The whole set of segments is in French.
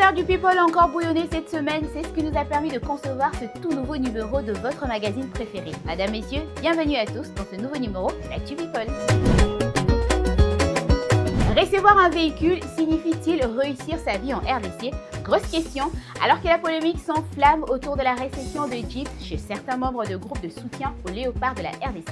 l'heure du People a encore bouillonné cette semaine, c'est ce qui nous a permis de concevoir ce tout nouveau numéro de votre magazine préféré. Mesdames, Messieurs, bienvenue à tous dans ce nouveau numéro de l'Actu People. Recevoir un véhicule signifie-t-il réussir sa vie en RDC? Grosse question, alors que la polémique s'enflamme autour de la récession de Jeep chez certains membres de groupes de soutien aux léopards de la RDC.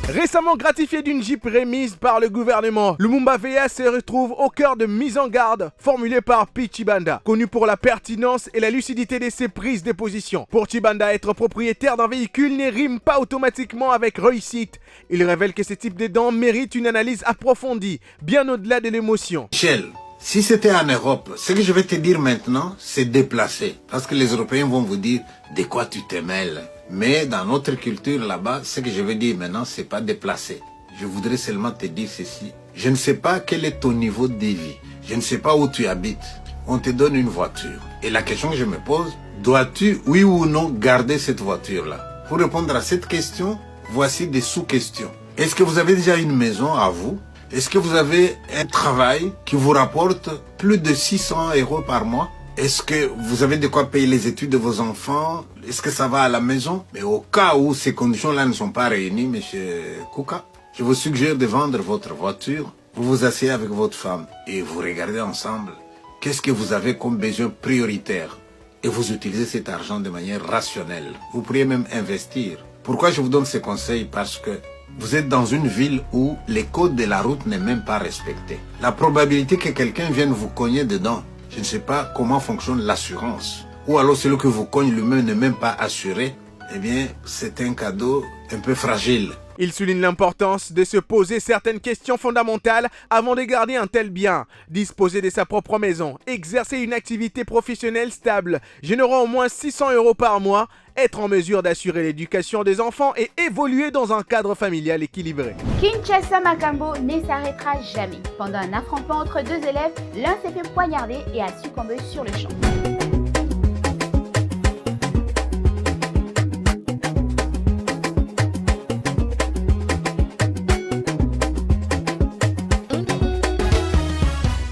Récemment gratifié d'une Jeep remise par le gouvernement, Lumumba Veya se retrouve au cœur de mise en garde formulée par P. Tshibanda, connu pour la pertinence et la lucidité de ses prises de position. Pour Tshibanda, être propriétaire d'un véhicule ne rime pas automatiquement avec réussite. Il révèle que ce type de dons mérite une analyse approfondie, bien au-delà de l'émotion. Michel, si c'était en Europe, ce que je vais te dire maintenant, c'est déplacé. Parce que les Européens vont vous dire de quoi tu te mêles. Mais dans notre culture là-bas, ce que je vais dire maintenant, c'est pas déplacé. Je voudrais seulement te dire ceci. Je ne sais pas quel est ton niveau de vie. Je ne sais pas où tu habites. On te donne une voiture. Et la question que je me pose, dois-tu, oui ou non, garder cette voiture-là? Pour répondre à cette question, voici des sous-questions. Est-ce que vous avez déjà une maison à vous? Est-ce que vous avez un travail qui vous rapporte plus de 600 € par mois? Est-ce que vous avez de quoi payer les études de vos enfants? Est-ce que ça va à la maison? Mais au cas où ces conditions-là ne sont pas réunies, monsieur Kouka, je vous suggère de vendre votre voiture. Vous vous asseyez avec votre femme et vous regardez ensemble qu'est-ce que vous avez comme besoin prioritaire. Et vous utilisez cet argent de manière rationnelle. Vous pourriez même investir. Pourquoi je vous donne ces conseils? Parce que vous êtes dans une ville où les codes de la route n'est même pas respecté. La probabilité que quelqu'un vienne vous cogner dedans, je ne sais pas comment fonctionne l'assurance. Ou alors celui que vous cogne lui-même n'est même pas assuré. Eh bien, c'est un cadeau un peu fragile. Il souligne l'importance de se poser certaines questions fondamentales avant de garder un tel bien. Disposer de sa propre maison, exercer une activité professionnelle stable, générant au moins 600 € par mois, être en mesure d'assurer l'éducation des enfants et évoluer dans un cadre familial équilibré. Kinshasa Makambo ne s'arrêtera jamais. Pendant un affrontement entre deux élèves, l'un s'est fait poignarder et a succombé sur le champ.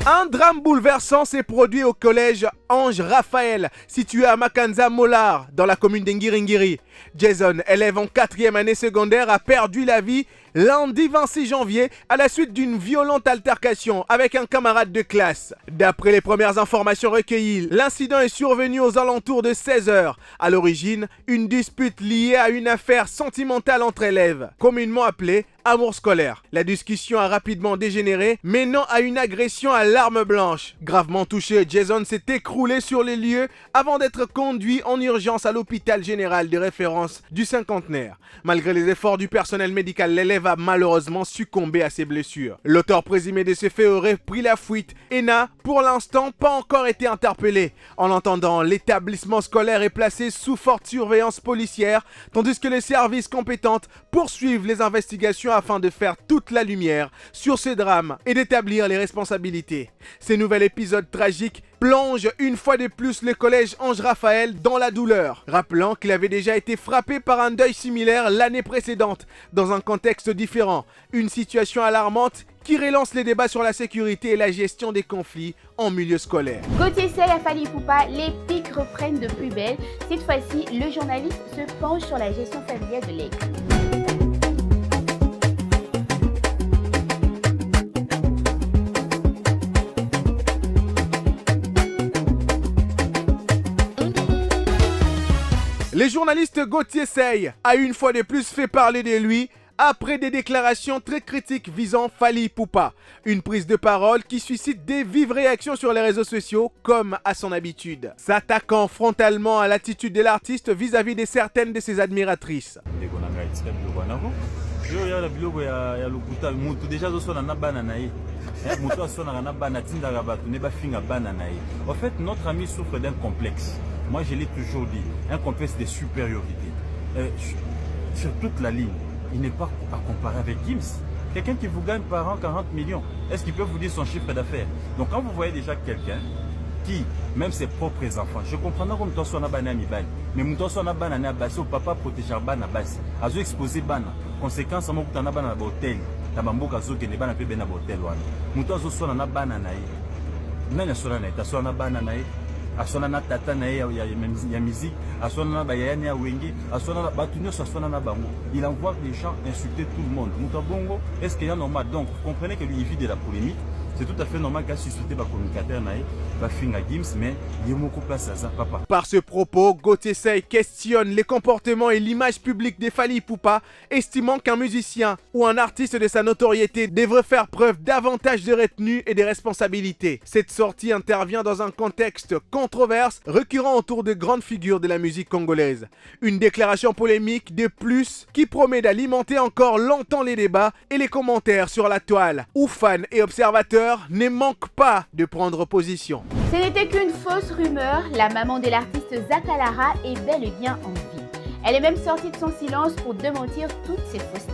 Un drame bouleversant s'est produit au collège Ange Raphaël, situé à Makanza Molar, dans la commune d'Ngiringiri. Jason, élève en 4e année secondaire, a perdu la vie lundi 26 janvier à la suite d'une violente altercation avec un camarade de classe. D'après les premières informations recueillies, l'incident est survenu aux alentours de 16 h. À l'origine, une dispute liée à une affaire sentimentale entre élèves, communément appelée amour scolaire. La discussion a rapidement dégénéré, menant à une agression à l'arme blanche. Gravement touché, Jason s'est écroulé sur les lieux avant d'être conduit en urgence à l'hôpital général de référence du Cinquantenaire. Malgré les efforts du personnel médical, l'élève a malheureusement succombé à ses blessures. L'auteur présumé de ces faits aurait pris la fuite et n'a, pour l'instant, pas encore été interpellé. En attendant, l'établissement scolaire est placé sous forte surveillance policière, tandis que les services compétents poursuivent les investigations afin de faire toute la lumière sur ce drame et d'établir les responsabilités. Ce nouvel épisode tragique plonge une fois de plus le collège Ange Raphaël dans la douleur, rappelant qu'il avait déjà été frappé par un deuil similaire l'année précédente, dans un contexte différent. Une situation alarmante qui relance les débats sur la sécurité et la gestion des conflits en milieu scolaire. Gauthier Sey à Fally Ipupa, les pics reprennent de plus belle. Cette fois-ci, le journaliste se penche sur la gestion familiale de l'aigle. Le journaliste Gauthier Sey a une fois de plus fait parler de lui après des déclarations très critiques visant Fally Ipupa. Une prise de parole qui suscite des vives réactions sur les réseaux sociaux comme à son habitude, s'attaquant frontalement à l'attitude de l'artiste vis-à-vis de certaines de ses admiratrices. En fait, notre ami souffre d'un complexe. Moi, je l'ai toujours dit, un complexe de supériorité. Sur toute la ligne, il n'est pas à comparer avec Gims. Quelqu'un qui vous gagne par an 40 millions, est-ce qu'il peut vous dire son chiffre d'affaires? Donc quand vous voyez déjà quelqu'un qui, même ses propres enfants, je comprends que nous sommes bana mibali, mais nous sommes bana na basi au papa protéger bana basi, azo exposer bana, conséquence à mon coup bana na hôtel, na bamboka zo ke ne bana pe bena hôtel wana, nous sommes na bana na ye, nani sona na ta sona bana na ye, asona na tata na ye ya musique, asona na bayani ya wengi, asona na batunyo asona na bango, il envoie les gens insulter tout le monde, mutabongo, est-ce qu'il y a normal? Donc vous comprenez que lui il vit de la polémique. C'est tout à fait normal qu'à susciter par communicateur va finir à Gims, mais il y a beaucoup de place à ça, papa. Par ce propos, Gauthier Sey questionne les comportements et l'image publique des Fally Ipupa, estimant qu'un musicien ou un artiste de sa notoriété devrait faire preuve davantage de retenue et de responsabilité. Cette sortie intervient dans un contexte controverse, récurrent autour de grandes figures de la musique congolaise. Une déclaration polémique de plus qui promet d'alimenter encore longtemps les débats et les commentaires sur la toile, où fans et observateurs ne manque pas de prendre position. Ce n'était qu'une fausse rumeur, la maman de l'artiste Zakalara est bel et bien en vie. Elle est même sortie de son silence pour démentir toutes ces faussetés.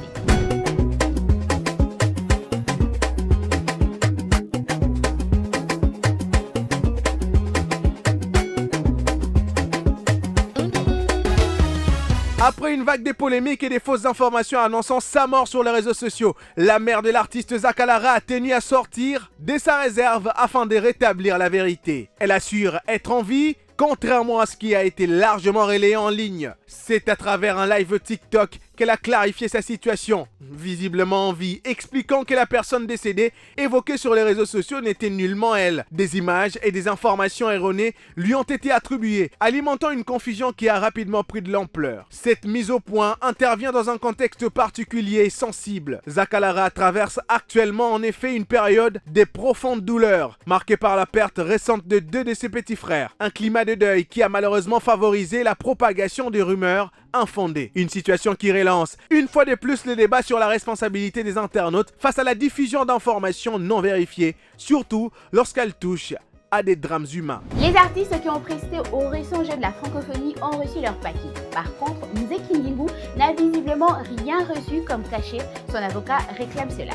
Après une vague de polémiques et des fausses informations annonçant sa mort sur les réseaux sociaux, la mère de l'artiste Zakalara a tenu à sortir de sa réserve afin de rétablir la vérité. Elle assure être en vie, contrairement à ce qui a été largement relayé en ligne. C'est à travers un live TikTok qu'elle a clarifié sa situation, visiblement en vie, expliquant que la personne décédée évoquée sur les réseaux sociaux n'était nullement elle. Des images et des informations erronées lui ont été attribuées, alimentant une confusion qui a rapidement pris de l'ampleur. Cette mise au point intervient dans un contexte particulier et sensible. Zakalara traverse actuellement en effet une période de profonde douleur, marquée par la perte récente de 2 de ses petits frères. Un climat de deuil qui a malheureusement favorisé la propagation des rumeurs infondées. Une situation qui relance une fois de plus le débat sur la responsabilité des internautes face à la diffusion d'informations non vérifiées, surtout lorsqu'elles touchent à des drames humains. Les artistes qui ont presté au récent jeu de la francophonie ont reçu leur paquet. Par contre, Mzee Kindingu n'a visiblement rien reçu comme cachet. Son avocat réclame cela.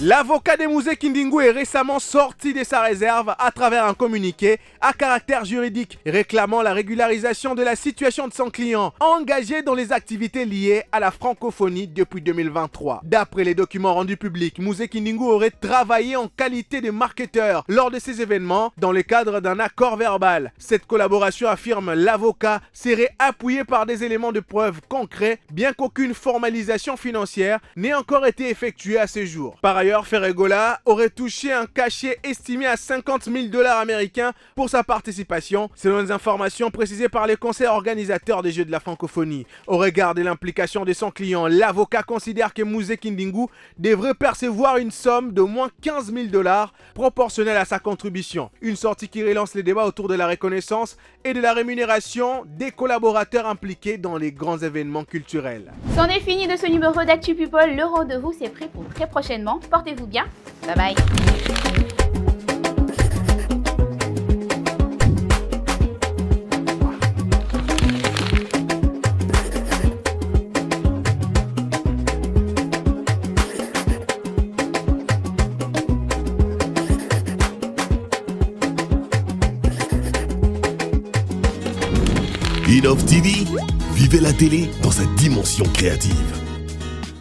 L'avocat de Mzee Kindingu est récemment sorti de sa réserve à travers un communiqué à caractère juridique réclamant la régularisation de la situation de son client engagé dans les activités liées à la francophonie depuis 2023. D'après les documents rendus publics, Mzee Kindingu aurait travaillé en qualité de marketeur lors de ces événements dans le cadre d'un accord verbal. Cette collaboration, affirme l'avocat, serait appuyée par des éléments de preuve concrets, bien qu'aucune formalisation financière n'ait encore été effectuée à ce jour. Par ailleurs, Ferregola aurait touché un cachet estimé à 50 000 $ américains pour sa participation, selon les informations précisées par les conseils organisateurs des Jeux de la francophonie. Au regard de l'implication de son client, l'avocat considère que Mzee Kindingu devrait percevoir une somme d'au moins 15 000 $ proportionnelle à sa contribution. Une sortie qui relance les débats autour de la reconnaissance et de la rémunération des collaborateurs impliqués dans les grands événements culturels. C'en est fini de ce numéro d'Actu People. Le rendez-vous c'est prêt pour très prochainement. Portez-vous bien. Bye bye. Innov TV, vivez la télé dans sa dimension créative.